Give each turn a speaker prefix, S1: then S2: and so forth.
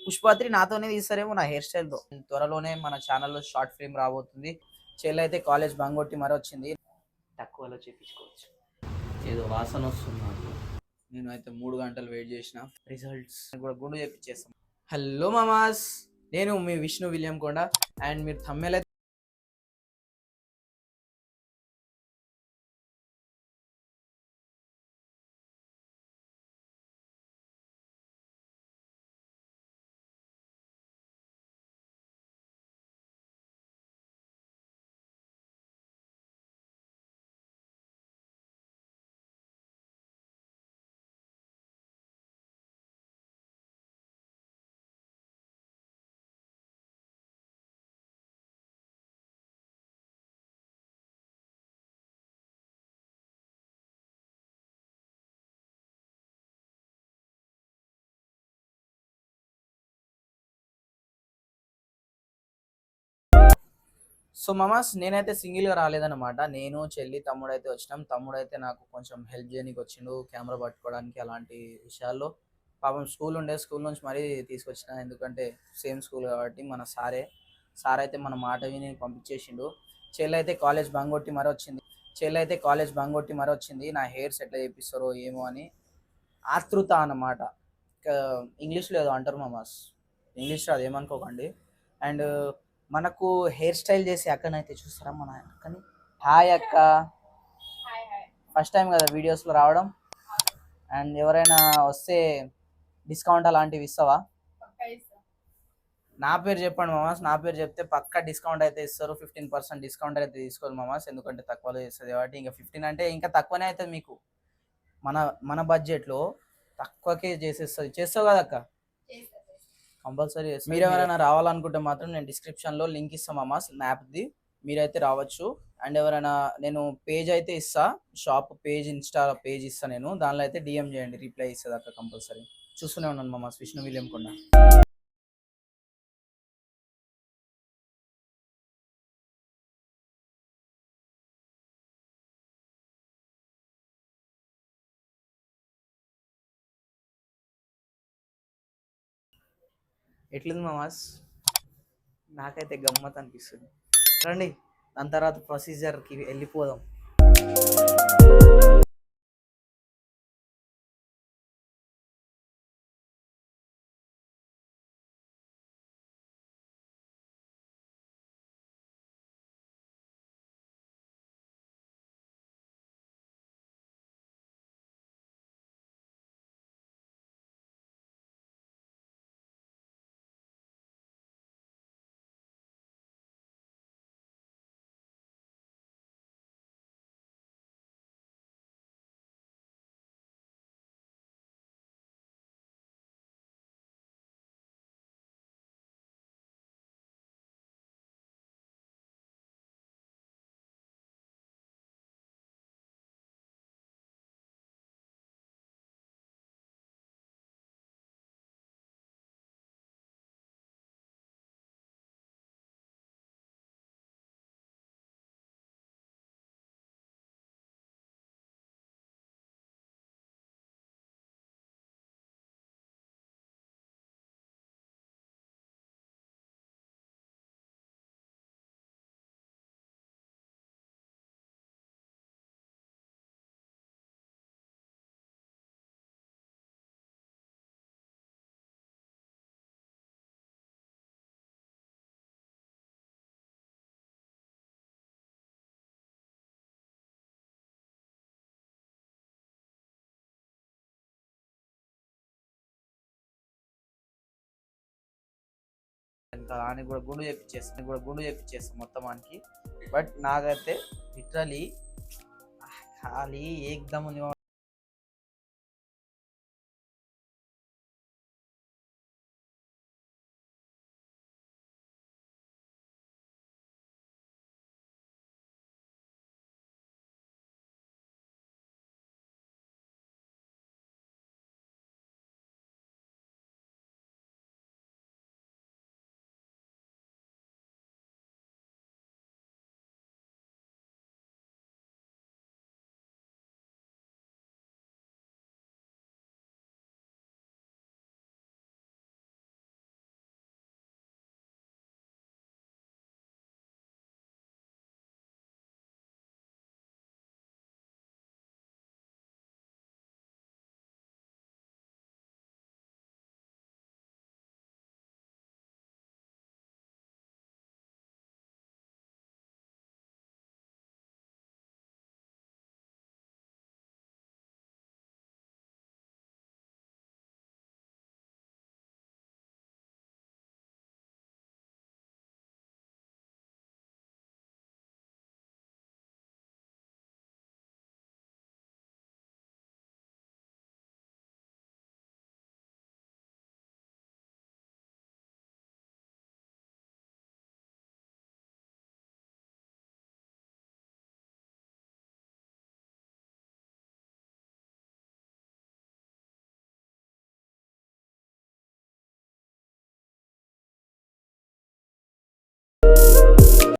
S1: పుష్ప 3 నాతోనే తీస్తారేమో నా హెయిర్ స్టైల్‌తో. త్వరలోనే మన ఛానల్‌లో షార్ట్ ఫిల్మ్ రాబోతుంది. చెల్లయితే కాలేజ్ బంక్ కొట్టి మరీ వచ్చింది. తక్కువలో చేపించుకోవచ్చు. ఏదో వాసన వస్తుంది నాకు. నేనైతే 3 గంటలు వెయిట్ చేసిన రిజల్ట్స్ కూడా గుండు చేపించేస్తాం. హలో మామాస్, నేను మీ విష్ణు విలియం కొండ. అండ్ మీరు థంబ్‌నెయిల్ సో మామాస్, నేనైతే సింగిల్గా రాలేదన్నమాట. నేను చెల్లి తమ్ముడు అయితే వచ్చినాం. తమ్ముడు అయితే నాకు కొంచెం హెల్ప్ చేయడానికి వచ్చిండు, కెమెరా పట్టుకోవడానికి అలాంటి విషయాల్లో. పాపం స్కూల్ ఉండే, స్కూల్ నుంచి మరీ తీసుకొచ్చిన, ఎందుకంటే సేమ్ స్కూల్ కాబట్టి. మన సార్ అయితే మన మాట విని పంపించేసిండు. చెల్లి అయితే కాలేజ్ బంక్ కొట్టి మరీ వచ్చింది. నా హెయిర్స్ ఎట్లా చేపిస్తారో ఏమో అని ఆతృత అన్నమాట. ఇంగ్లీష్లో ఏదో అంటారు మామాస్, ఇంగ్లీష్లో అదేమనుకోకండి. అండ్ మనకు హెయిర్ స్టైల్ చేసే అక్కనైతే చూస్తారా మన అక్కని. హాయ్ అక్క, ఫస్ట్ టైం కదా వీడియోస్లో రావడం. అండ్ ఎవరైనా వస్తే డిస్కౌంట్ అలాంటివి ఇస్తావా? నా పేరు చెప్పండి మామాస్, నా పేరు చెప్తే పక్కా డిస్కౌంట్ అయితే ఇస్తారు. 15% డిస్కౌంట్ అయితే తీసుకోరు మామాస్, ఎందుకంటే తక్కువలో చేస్తుంది కాబట్టి. ఇంకా 15 అంటే ఇంకా తక్కువనే అవుతుంది మీకు. మన మన బడ్జెట్లో తక్కువకే చేస్తావు కదా అక్క? కంపల్సరీ. మీరు ఎవరైనా రావాలనుకుంటే మాత్రం నేను డిస్క్రిప్షన్లో లింక్ ఇస్తాను మామాస్, మ్యాప్ది. మీరైతే రావచ్చు. అండ్ ఎవరైనా, నేను పేజ్ అయితే ఇస్తా, షాప్ పేజ్, ఇన్స్టా పేజ్ ఇస్తా నేను. దానిలో అయితే డిఎం చేయండి, రిప్లై ఇస్తుంది అక్క కంపల్సరీ. చూస్తూనే ఉన్నాను మామాస్, విష్ణు విలియం కొండ. ఎట్లుంది మామాస్? నాకైతే గమ్మత్ అనిపిస్తుంది. రండి, దాని తర్వాత ప్రొసీజర్కి వెళ్ళిపోదాం. దానికి కూడా గుండు చేపిచ్చేస్తాం మొత్తానికి. బట్ నాకైతే లిటరలీ ఖాళీ ఏకదమ్ ఉంది.